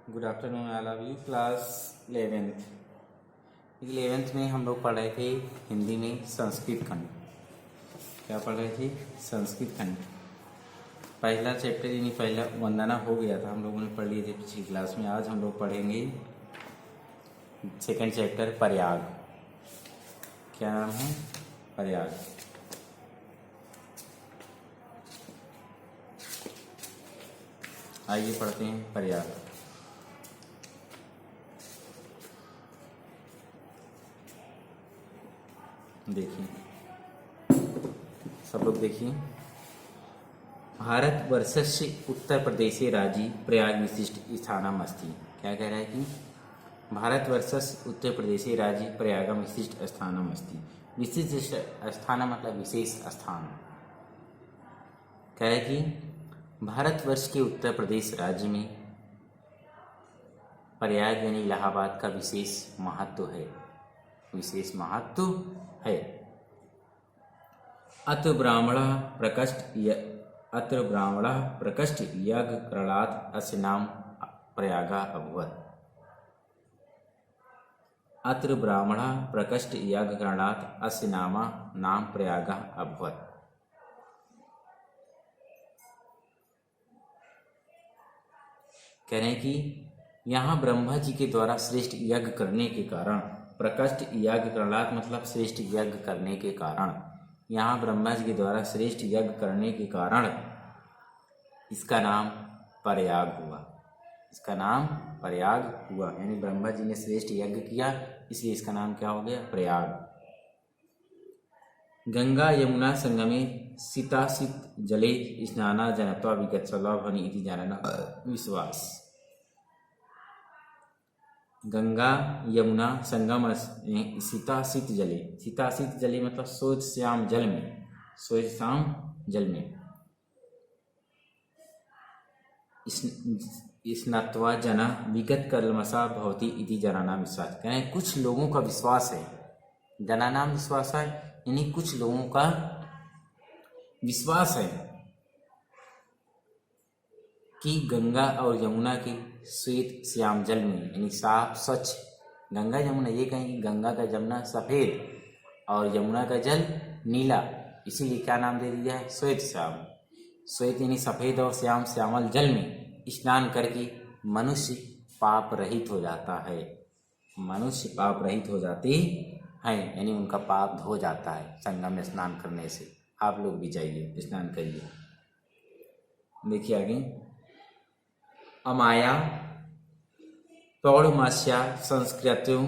Good afternoon I love you class 11th। 11th में हम लोग पढ़ रहे थे हिंदी में संस्कृत खंड। क्या पढ़ रहे थे? संस्कृत खंड। पहला चैप्टर यानी पहला वंदना हो गया था, हम लोगों ने पढ़ लिए थे पिछली क्लास में। आज हम लोग पढ़ेंगे सेकंड चैप्टर प्रयाग। क्या नाम है? प्रयाग। आइए पढ़ते हैं प्रयाग। देखिए सब लोग देखिए। भारत वर्षस्य उत्तर प्रदेशे राज्य प्रयाग विशिष्ट स्थानम अस्ति। क्या कह रहा है कि भारत वर्षस्य उत्तर प्रदेशे राज्य प्रयागम विशिष्ट स्थानम अस्ति। विशिष्ट स्थान मतलब विशेष स्थान। कह रहा है कि भारतवर्ष के उत्तर प्रदेश राज्य में प्रयाग यानी इलाहाबाद का विशेष महत्व है। विशेष महत्व है। अत्र ब्राह्मण प्रकष्ट यज्ञ करणात् अस्य नाम प्रयागा अभवत्। अत्र ब्राह्मण प्रकष्ट यज्ञ करणात् अस्य नाम प्रयागा अभवत्। कह रहे हैं कि यहाँ ब्रह्मा जी के द्वारा श्रेष्ठ यज्ञ करने के कारण, प्रकष्ट यज्ञ करणात् मतलब श्रेष्ठ यज्ञ करने के कारण, यहाँ ब्रह्मा जी के द्वारा श्रेष्ठ यज्ञ करने के कारण इसका नाम प्रयाग हुआ। इसका नाम प्रयाग हुआ यानी ब्रह्मा जी ने श्रेष्ठ यज्ञ किया, इसलिए इसका नाम क्या हो गया? प्रयाग। गंगा यमुना संगमे शीताशीत जले स्नाना जनत्वा विगतसला भवनि इति जनना विश्वास। गंगा यमुना संगम शीताशीत जले, शीताशीत जले मतलब श्वेत श्याम जल में, श्वेत श्याम जल में स्नात्वा जना विगत कलमसा भवति इति जनानाम विश्वास। कहें कुछ लोगों का विश्वास है, जनानाम विश्वास है यानी कुछ लोगों का विश्वास है कि गंगा और यमुना के श्वेत श्याम जल में यानी साफ स्वच्छ, गंगा यमुना ये कहें कि गंगा का जमुना सफ़ेद और यमुना का जल नीला, इसीलिए क्या नाम दे दिया है? श्वेत श्याम। श्वेत यानी सफ़ेद और श्याम श्यामल जल में स्नान करके मनुष्य पाप रहित हो जाता है। मनुष्य पाप रहित हो जाते हैं यानी उनका पाप धो जाता है संगम में स्नान करने से। आप लोग भी जाइए स्नान करिए। देखिए आगे। अमाया पौर्णमास्या संस्कृत्यों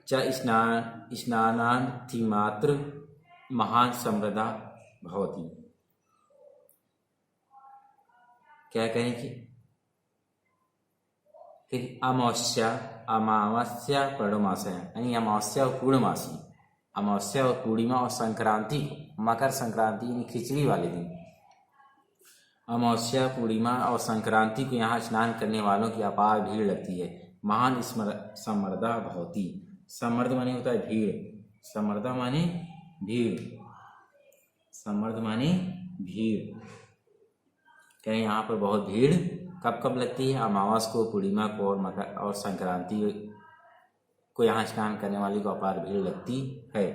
च स्नानान्तिमात्र महान समृद्धा भवति। क्या कहें कि फिर अमावस्या पूर्णमासी यानी अमावस्या और पूर्णमासी, अमावस्या और पूर्णिमा और संक्रांति को, मकर संक्रांति यानी खिचड़ी वाले दिन, अमावस्या पूर्णिमा और संक्रांति को यहाँ स्नान करने वालों की अपार भीड़ लगती है। महान समर्दा भवति। समर्द माने होता है भीड़, समर्दा माने भीड़, समर्द माने भीड़। कहें यहाँ पर बहुत भीड़ कब कब लगती है? अमावस को, पूर्णिमा को और मकर और संक्रांति को यहाँ स्नान करने वाले को अपार भीड़ लगती है।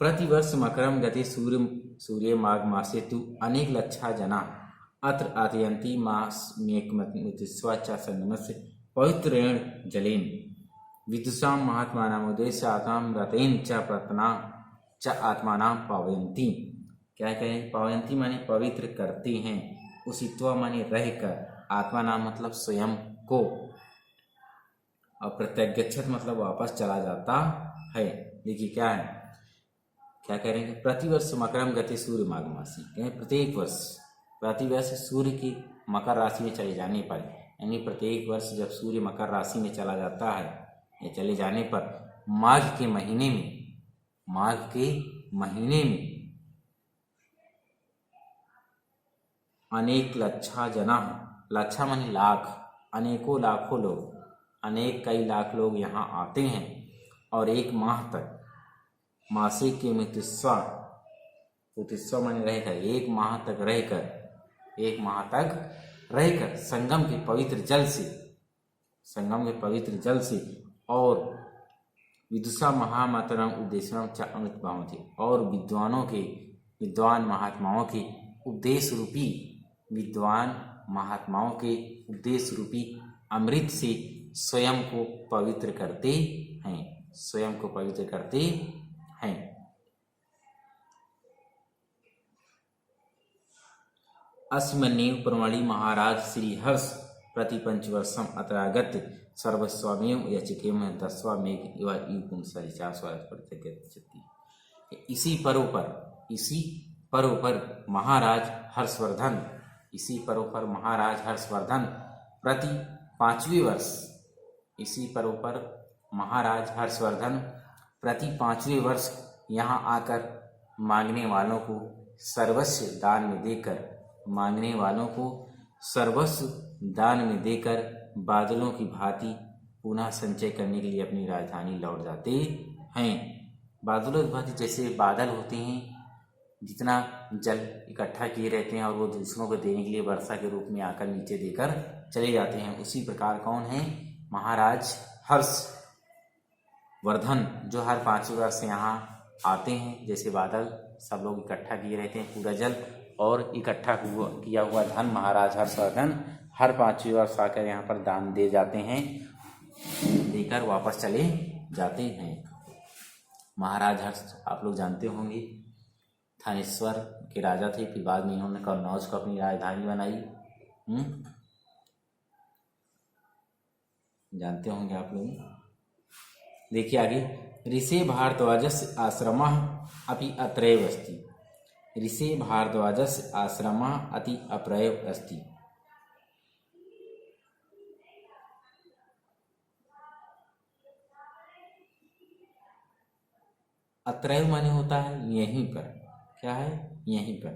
प्रतिवर्ष मकरम गते सूर्य माघ मासे तु अनेक लक्षा जना अत्र आतयन्ति मासमेकमतिस्वा च संगमस्य पवित्रेण जलेन विदुषां महात्मानामुद्देश्य आत्मां रतेन च प्रतना च आत्मानां पावयन्ति। क्या कहें? पावयन्ति माने पवित्र करते हैं, उसित्वा माने रहकर, आत्मा नाम मतलब स्वयं को, और प्रत्यगच्छत मतलब वापस चला जाता है। देखिए क्या है, क्या कह रहे हैं? प्रतिवर्ष मकरम गते सूर्य माघ मासी। कहें प्रत्येक वर्ष, प्रतिवर्ष सूर्य की मकर राशि में चले जाने पर, यानी प्रत्येक वर्ष जब सूर्य मकर राशि में चला जाता है या चले जाने पर माघ के महीने में, माघ के महीने में अनेक लक्षा जना, लक्षा माने लाख, अनेकों लाखों लोग, अनेक कई लाख लोग यहाँ आते हैं और एक माह तक, मासिक के मृत्युस्वा माने रहकर, एक माह तक रहकर, एक माह तक रहकर संगम के पवित्र जल से संगम के पवित्र जल से और विदुषा महामातरम उपदेशम च अमृत भावते, और विद्वान महात्माओं के उपदेश रूपी अमृत से स्वयं को पवित्र करते हैं। अस्मन्येव प्रमणि महाराज श्री हर्ष प्रति पंचवर्षम अत्रागत सर्वस्वामेव यचिकेम दस्वा मेघ इव पुंसरिचा स्वास्थ्य। इसी पर्व पर महाराज हर्षवर्धन प्रति पांचवें वर्ष यहाँ आकर मांगने वालों को सर्वस्व दान में देकर बादलों की भांति पुनः संचय करने के लिए अपनी राजधानी लौट जाते हैं। बादलों की भांति जैसे बादल होते हैं, जितना जल इकट्ठा किए रहते हैं और वो दूसरों को देने के लिए वर्षा के रूप में आकर नीचे देकर चले जाते हैं, उसी प्रकार कौन है? महाराज हर्षवर्धन, जो हर 5 वर्ष यहाँ आते हैं। जैसे बादल सब लोग इकट्ठा किए रहते हैं पूरा जल और इकट्ठा किया हुआ धन, महाराज हर्षवर्धन हर 5 वर्ष आकर यहाँ पर दान दे जाते हैं, देकर वापस चले जाते हैं। महाराज हर्ष आप लोग जानते होंगे थानेश्वर के राजा थे, फिर बाद में इन्होंने कन्नौज को अपनी राजधानी बनाई। जानते होंगे आप लोग। देखिए आगे, ऋषि भारद्वाजस्य आश्रमः अपि अत्रैव अस्ति। ऋषि भारद्वाजस्य आश्रमः अति अप्रैव अस्ति। अत्रैव माने होता है यहीं पर। क्या है? यहीं पर।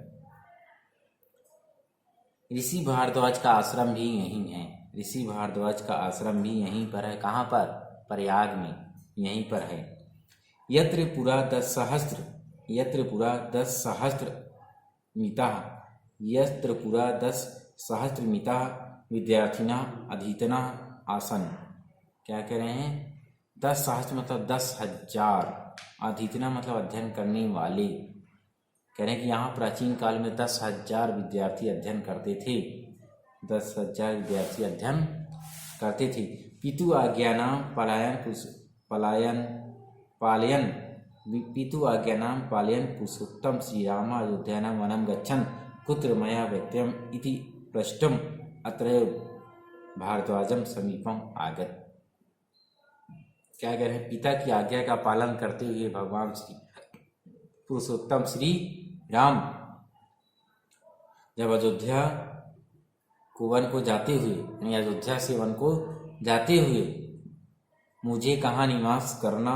ऋषि भारद्वाज का आश्रम भी यहीं है। ऋषि भारद्वाज का आश्रम भी यहीं पर है। कहाँ पर? प्रयाग में, यहीं पर है। यत्र पुरा 10 सहस्त्र मिता विद्यार्थिना अधीतना आसन। क्या कह रहे हैं? 10 सहस्त्र मतलब 10,000, अधीतना मतलब अध्ययन करने वाले। कह रहे हैं कि यहाँ प्राचीन काल में 10,000 विद्यार्थी अध्ययन करते थे। 10,000 विद्यार्थी अध्ययन करते थे। पितु आज्ञानाम पालयन पुरुषोत्तम श्री राम अयोध्यानाम वनम गच्छन् कुत्र मया व्यक्त्यम इति पृष्टम अत्रैव भारद्वाजम समीपम आगत। क्या कह रहे हैं? पिता की आज्ञा का पालन करते हुए भगवान श्री पुरुषोत्तम श्री राम जब अयोध्या को वन को जाते हुए, यानी अयोध्या से वन को जाते हुए मुझे कहाँ निवास करना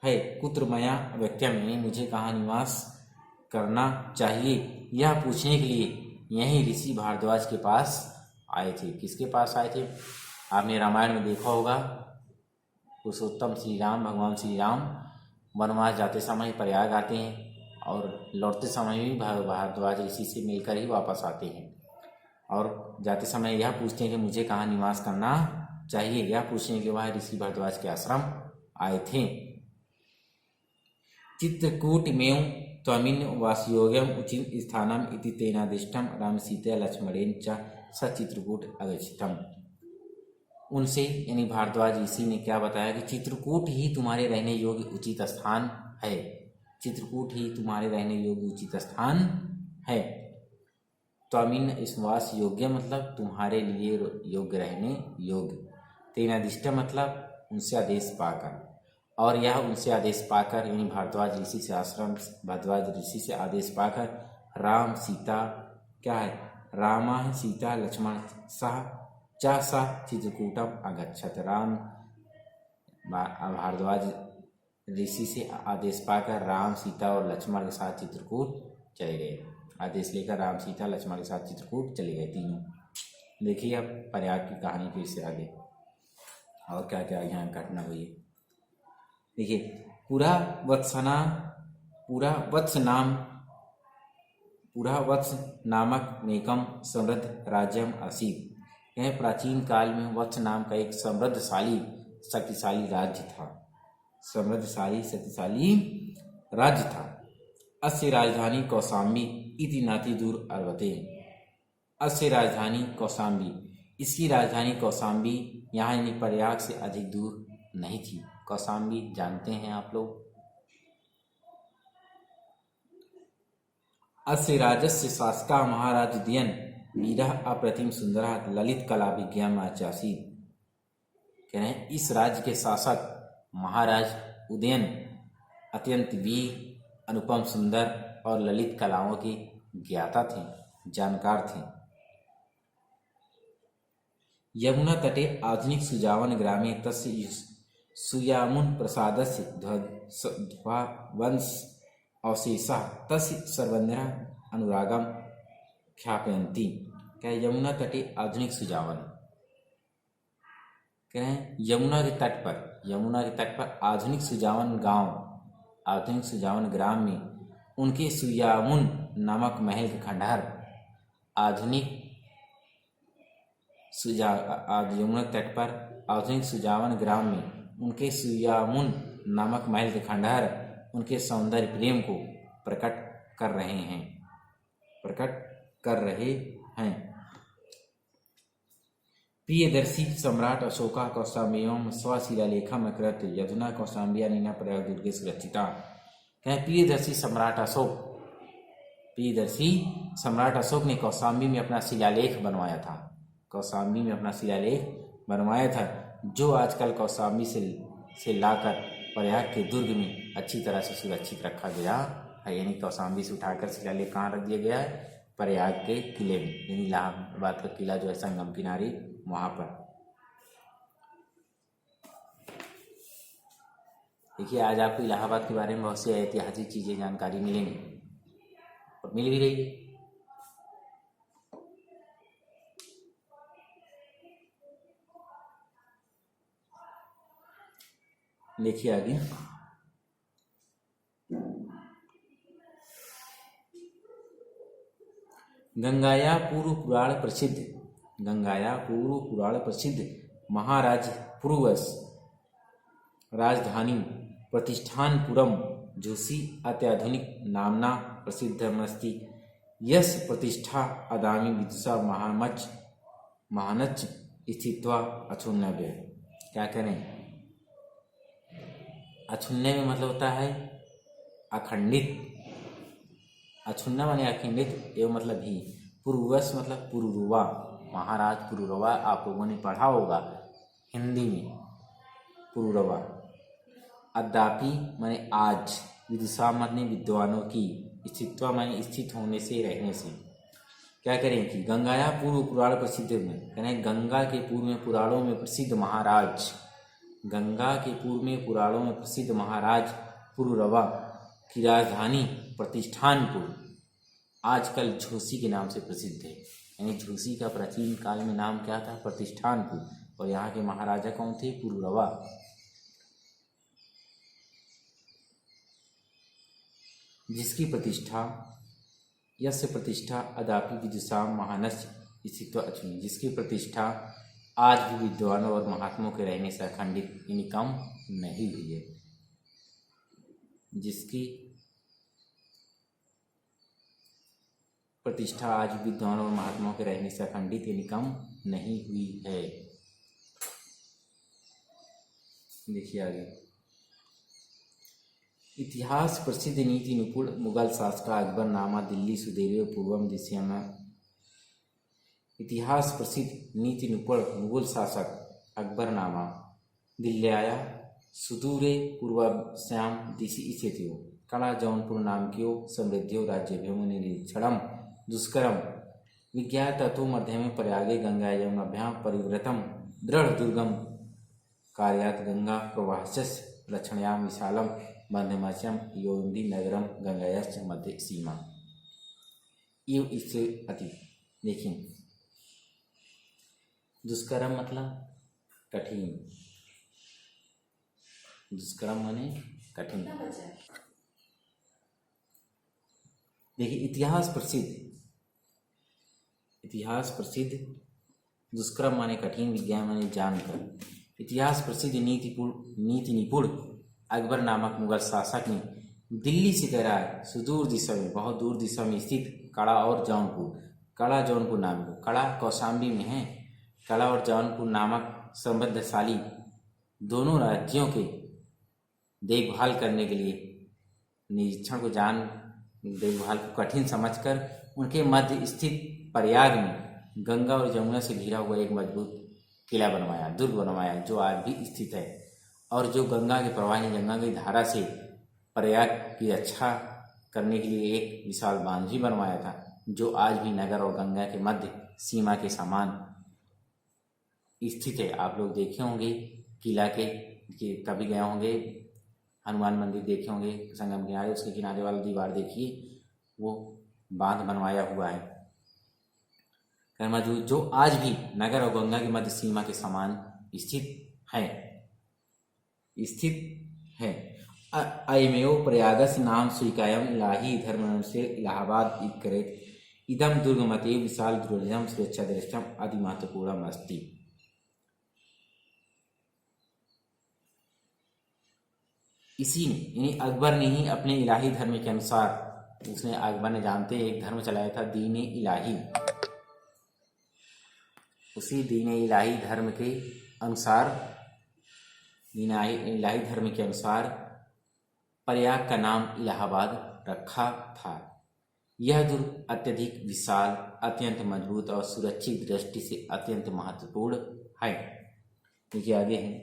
है, कुत्र मया व्यक्त्यम, यानी मुझे कहाँ निवास करना चाहिए, यह पूछने के लिए यही ऋषि भारद्वाज के पास आए थे। किसके पास आए थे? आपने रामायण में देखा होगा, पुरुषोत्तम श्री राम, भगवान श्री राम वनवास जाते समय प्रयाग आते हैं और लौटते समय भी भारद्वाज ऋषि से मिलकर ही वापस आते हैं। और जाते समय यह पूछते हैं कि मुझे कहाँ निवास करना चाहिए, यह पूछने के लिए वह ऋषि भारद्वाज के आश्रम आए थे। चित्रकूट में त्वमिन वासयोग्यम उचित स्थानम इति तेनादिष्टम राम सीता लक्ष्मणेन च स चित्रकूट अगच्छतम। उनसे यानी भारद्वाज ऋषि ने क्या बताया कि चित्रकूट ही तुम्हारे रहने योग्य उचित स्थान है। चित्रकूट ही तुम्हारे रहने योग्य उचित स्थान है। त्वमिन वास योग्य मतलब तुम्हारे लिए योग्य, रहने योग्य। तेनादिष्ट मतलब उनसे आदेश पाकर, और यह उनसे आदेश पाकर यानी भारद्वाज ऋषि से भारद्वाज ऋषि से आदेश पाकर राम सीता, क्या है? राम सीता लक्ष्मण सह चित्रकूटम अगच्छत। राम भारद्वाज ऋषि से आदेश पाकर राम सीता और लक्ष्मण के साथ चित्रकूट चले गए। आदेश लेकर राम सीता लक्ष्मण के साथ चित्रकूट चले गए तीनों। देखिए अब प्रयाग की कहानी फिर से आगे और क्या क्या यहाँ घटना हुई। देखिए, पुरा वत्स नामक नेकम समृद्ध राज्यम आसीत्। यह प्राचीन काल में वत्स नाम का एक समृद्धशाली शक्तिशाली राज्य था। समृद्धशाली शक्तिशाली राज्य था। अस्य राजधानी कौशाम्बी इति नाति दूर अर्वते। अस्य राजधानी कौशाम्बी, इसकी राजधानी कौशाम्बी यहाँ यानी प्रयाग से अधिक दूर नहीं थी। कौशाम्बी जानते हैं आप लोग। अस्य राजस्य शासका महाराज उदयन वीरः अप्रतिम सुंदरः ललित कला विज्ञान आचासीत। कह रहे हैं इस राज्य के शासक महाराज उदयन अत्यंत वीर, अनुपम सुंदर और ललित कलाओं के ज्ञाता थे, जानकार थे। यमुना तटे आधुनिक सुजावन ग्रामे तस्य सुयामुन प्रसादस्य ध्वंस अवशेषः तस्य सर्वन्यः अनुरागम ख्यापयन्ति। क्या यमुना तटे आधुनिक सुजावन, कह रहे हैं यमुना के तट पर आधुनिक सुजावन गांव, आधुनिक सुजावन ग्राम में उनके सुयामुन नामक महल के खंडहर, आधुनिक यमुना तट पर आधुनिक सुजावन ग्राम में उनके सुयामुन नामक महल के खंडहर उनके सौंदर्य प्रेम को प्रकट कर रहे हैं। प्रियदर्शी सम्राट अशोका कौशाम्बीयम स्वशिलालेखम अकृत यदुना कौशाम्बिया नीना प्रयाग दुर्गे सुरक्षिता। कहें प्रियदर्शी सम्राट अशोक ने कौशाम्बी में अपना शिलालेख बनवाया था, जो आजकल कौशाम्बी से लाकर प्रयाग के दुर्ग में अच्छी तरह से सुरक्षित रखा गया है। यानी कौशाम्बी से उठाकर शिलालेख कहाँ रख दिया गया है? प्रयाग के किले में, यानी इलाहाबाद का किला जो है संगम किनारे, वहां पर। देखिए आज आपको इलाहाबाद के बारे में बहुत सी ऐतिहासिक चीजें जानकारी मिलेंगी और मिल भी रही है। देखिए आगे, गंगाया पूर्व पुराण प्रसिद्ध महाराज पुरुवस राजधानी प्रतिष्ठानपुरम झूसी अत्याधुनिक नामना प्रसिद्धमस्ति। यस प्रतिष्ठा अदामी विदुषा महानच स्थित्वा अछुन्नव्य। क्या करें? अछुन्ने में मतलब होता है अखंडित, अछुन्ना माने अखंडित, एवं मतलब ही। पुरुवस मतलब पुरुरुवा, महाराज पुरुरवा, आप लोगों ने पढ़ा होगा हिंदी में पुरुरवा। अद्यापि माने आज, विदुषा माने विद्वानों की, स्थित्वा माने स्थित होने से, रहने से। क्या करें कि गंगाया पूर्व पुराण प्रसिद्ध में, यानी गंगा के पूर्व में पुराणों में प्रसिद्ध महाराज, गंगा के पूर्व में पुराणों में प्रसिद्ध महाराज पुरुरवा की राजधानी प्रतिष्ठानपुर आजकल झूसी के नाम से प्रसिद्ध है। यानी झूसी का प्राचीन काल में नाम क्या था? प्रतिष्ठानपुर। और यहाँ के महाराजा कौन थे? पुरुरवा। जिसकी प्रतिष्ठा, यस्य प्रतिष्ठा अदापि विदुषाम महानस्य स्थित्वा अछून्य, जिसकी प्रतिष्ठा आज भी विद्वानों और महात्माओं के रहने से अखंडित यानी कम नहीं हुई है। जिसकी प्रतिष्ठा आज विद्वानों और महात्माओं के रहने से अखंडित यानी कम नहीं हुई है। देखिए आगे, इतिहास प्रसिद्ध नीति निपुण मुगल शासक अकबर नामा दिल्ली सुदेव पूर्वम दिश्यामा। इतिहास प्रसिद्ध नीति निपुण मुगल शासक अकबर नामा दिल्ल्याया सुदूरे पूर्वाश्याम दिशि स्थितो कला जौनपुर नामक्यो समृद्धियो राज्यभ्यो निरीक्षणम दुष्करम विज्ञाततो मध्य में प्रयागे गंगा यमुनाभ्याम परिवृतम दृढ़ दुर्गम कार्यात गंगा प्रवाहस्य लक्षणयाम विशालम बंधमाच्यम योन्दी नगरम गंगायाश्च मध्य सीमा। ये इससे अति। देखिए दुष्करम मतलब कठिन, दुष्करम माने कठिन। देखिए इतिहास प्रसिद्ध दुष्कर्म माने कठिन, विज्ञान माने जानकर। इतिहास प्रसिद्ध नीति निपुण अकबर नामक मुगल शासक ने दिल्ली से करार सुदूर दिशा में, बहुत दूर दिशा में स्थित कड़ा और जौनपुर, कड़ा जौनपुर नाम को, कड़ा कौशाम्बी में है, कड़ा और जौनपुर नामक समृद्धशाली दोनों राज्यों के देखभाल करने के लिए निरीक्षण को देखभाल को कठिन समझकर उनके मध्य स्थित प्रयाग में गंगा और यमुना से घिरा हुआ एक मजबूत किला बनवाया, दुर्ग बनवाया, जो आज भी स्थित है, और जो गंगा के प्रवाह गंगा की धारा से प्रयाग की रक्षा करने के लिए एक विशाल बांध भी बनवाया था, जो आज भी नगर और गंगा के मध्य सीमा के समान स्थित है। आप लोग देखे होंगे किला के कभी गए होंगे, हनुमान मंदिर देखे होंगे संगम किनारे, उसके किनारे वाला दीवार देखिए, वो बांध बनवाया हुआ है मौजूद, जो आज भी नगर और गंगा के मध्य सीमा के समान स्थित है। अयमेव प्रयागस्य नाम स्वीकार्यम् इलाही धर्म से इलाहाबाद इत्येतत् इदं दुर्गमते विशाल दुर्गम सुरक्षा दृष्टम अति महत्वपूर्णम् अस्ति। इसी ने यानी अकबर ने ही अपने इलाही धर्म के अनुसार, उसने अकबर ने जानते एक धर्म चलाया था दीन इलाही, उसी दीन इलाही धर्म के अनुसार, दीन इलाही धर्म के अनुसार प्रयाग का नाम इलाहाबाद रखा था। यह दुर्ग अत्यधिक विशाल, अत्यंत मजबूत और सुरक्षित दृष्टि से अत्यंत महत्वपूर्ण है। देखिए आगे है,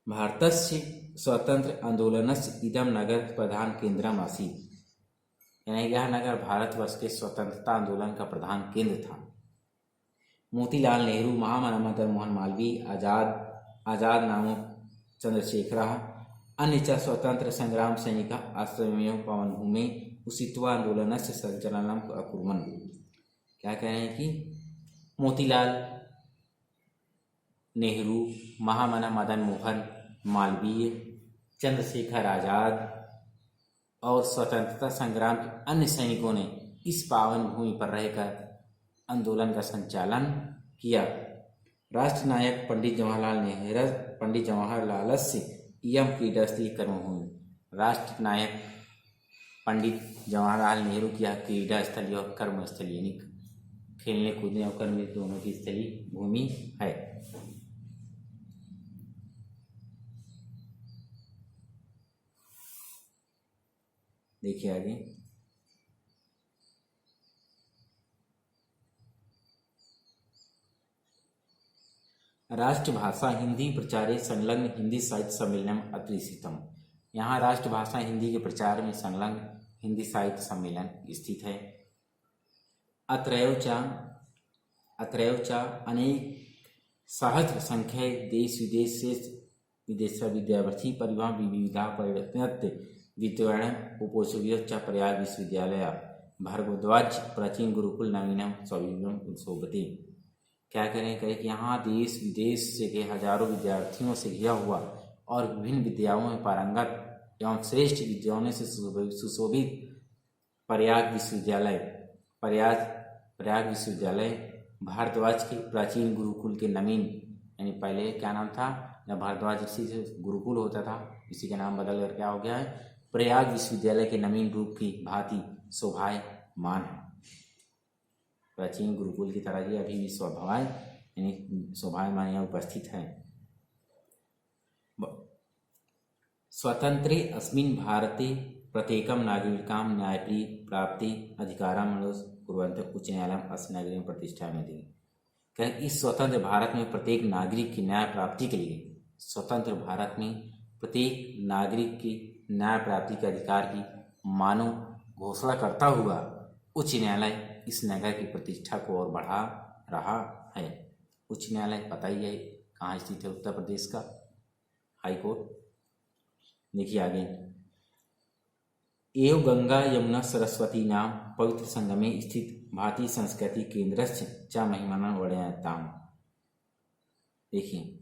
भारतस्य स्वतंत्र आंदोलनस्य इदं नगर प्रधान केंद्रम आसीत्, यानी यह नगर भारतवर्ष के स्वतंत्रता आंदोलन का प्रधान केंद्र था। मोतीलाल नेहरू, महामना मदन मोहन मालवीय, आजाद नामक चंद्रशेखरः अन्य च स्वतंत्र संग्राम सैनिकाः आश्रमेव पवनभूमे उषित्वा आंदोलनस्य संचालनम् अकुर्वन्। क्या कह रहे हैं कि मोतीलाल नेहरू, महामना मदन मोहन मालवीय, चंद्रशेखर आजाद और स्वतंत्रता संग्राम के अन्य सैनिकों ने इस पावन भूमि पर रहकर आंदोलन का संचालन किया। राष्ट्र नायक पंडित जवाहरलाल से इयम क्रीडास्थली कर्मभूमि, राष्ट्र नायक पंडित जवाहरलाल नेहरू की क्रीडा स्थली और कर्मस्थली, यानी खेलने कूदने और कर्म दोनों की स्थली भूमि है। देखिए आगे, राष्ट्रभाषा हिंदी प्रचारे संलग्न हिंदी साहित्य सम्मेलन अत्रिस्थितम। यहाँ राष्ट्रभाषा हिंदी के प्रचार में संलग्न हिंदी साहित्य सम्मेलन स्थित है। अत्रैव च अनेक सहस्र संख्या देश विदेश से विद्यार्थी परिवहन विविधा पर्यटन विद्वान उपोचव्य च प्रयाग विश्वविद्यालय भारद्वाज प्राचीन गुरुकुल नवीनम सविवम शोभते। क्या करें कि यहाँ देश विदेश से के हजारों विद्यार्थियों से घिरा हुआ और विभिन्न विद्याओं में पारंगत एवं श्रेष्ठ विद्याओं से सुशोभित प्रयाग विश्वविद्यालय भारद्वाज के प्राचीन गुरुकुल के नवीन, यानी पहले क्या नाम था, जब भारद्वाज ऋषि से गुरुकुल होता था, इसी का नाम बदल कर क्या हो गया है, प्रयाग विश्वविद्यालय के नवीन रूप की भांति शोभायमान है। प्राचीन गुरुकुल की तरह ही अभी भी शोभायमान यहाँ उपस्थित है। स्वतंत्रे अस्मिन् भारते प्रत्येकं नागरिकां न्यायप्रिय प्राप्ति अधिकारं कुर्वन्तः उच्च न्यायालयम् अस्य नगरे प्रतिष्ठापयति। कहें इस स्वतंत्र भारत में प्रत्येक नागरिक की न्याय प्राप्ति के लिए, स्वतंत्र भारत में प्रत्येक नागरिक की न्याय प्राप्ति के अधिकार की मानो घोषणा करता हुआ उच्च न्यायालय इस नगर की प्रतिष्ठा को और बढ़ा रहा है। उच्च न्यायालय पता ही है कहाँ स्थित है, उत्तर प्रदेश का हाई कोर्ट। देखिए आगे, एव गंगा यमुना सरस्वती नाम पवित्र संगमे स्थित भांति संस्कृति केंद्रस्य च महिमानं वर्णयताम्। देखिए,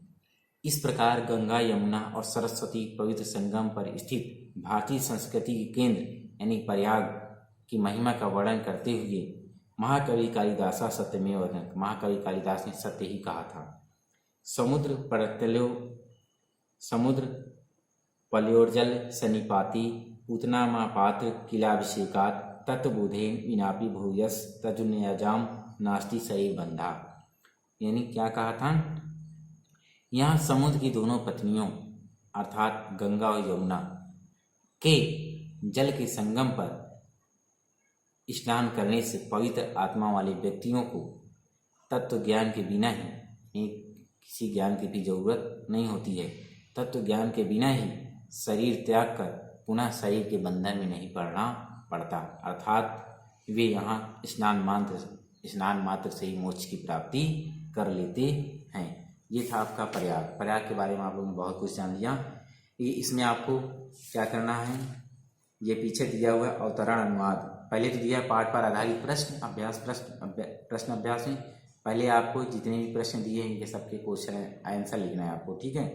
इस प्रकार गंगा यमुना और सरस्वती पवित्र संगम पर स्थित भारतीय संस्कृति के केंद्र यानी प्रयाग की महिमा का वर्णन करते हुए महाकवि कालिदासा सत्यमेव वदन्, महाकवि कालिदास ने सत्य ही कहा था। समुद्र पलयोर्जल सन्निपाती पूतना माँ पात्र किलाभिषेकात् तत्वबोधेन विनापि भूयस तजुन्यजाम नास्ति शरीर बंधा। यानी क्या कहा था, यहाँ समुद्र की दोनों पत्नियों अर्थात गंगा और यमुना के जल के संगम पर स्नान करने से पवित्र आत्मा वाले व्यक्तियों को तत्व ज्ञान के बिना ही, किसी ज्ञान की भी जरूरत नहीं होती है, तत्व ज्ञान के बिना ही शरीर त्याग कर पुनः शरीर के बंधन में नहीं पड़ना पड़ता, अर्थात वे यहाँ स्नान मात्र से ही मोक्ष की प्राप्ति कर लेते हैं। ये था आपका प्रयाग के बारे में आप लोगों ने बहुत कुछ जान लिया। इसमें आपको क्या करना है, ये पीछे दिया हुआ अवतरण अनुवाद, पहले तो दिया पाठ पर आधारित प्रश्न अभ्यास में पहले आपको जितने भी प्रश्न दिए हैं इनके सबके क्वेश्चन आंसर लिखना है आपको, ठीक है।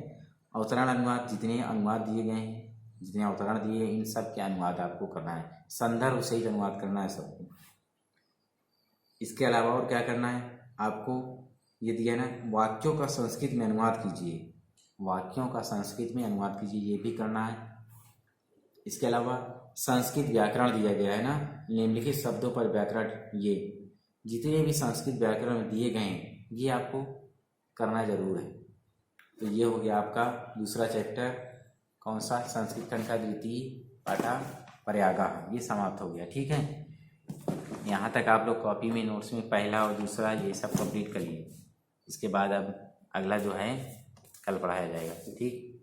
अवतरण अनुवाद, जितने अनुवाद दिए गए हैं, जितने अवतरण दिए हैं, इन सब के अनुवाद आपको करना है, संदर्भ सहित अनुवाद करना है सबको। इसके अलावा और क्या करना है आपको, ये दिया ना वाक्यों का संस्कृत में अनुवाद कीजिए, वाक्यों का संस्कृत में अनुवाद कीजिए, ये भी करना है। इसके अलावा संस्कृत व्याकरण दिया गया है ना, निम्नलिखित शब्दों पर व्याकरण, ये जितने भी संस्कृत व्याकरण दिए गए हैं ये आपको करना जरूर है। तो ये हो गया आपका दूसरा चैप्टर, कौन सा, संस्कृत खंड का द्वितीय पाठा प्रयागा, ये समाप्त हो गया, ठीक है। यहाँ तक आप लोग कॉपी में नोट्स में पहला और दूसरा ये सब कंप्लीट करिए। इसके बाद अब अगला जो है कल पढ़ाया जाएगा, ठीक।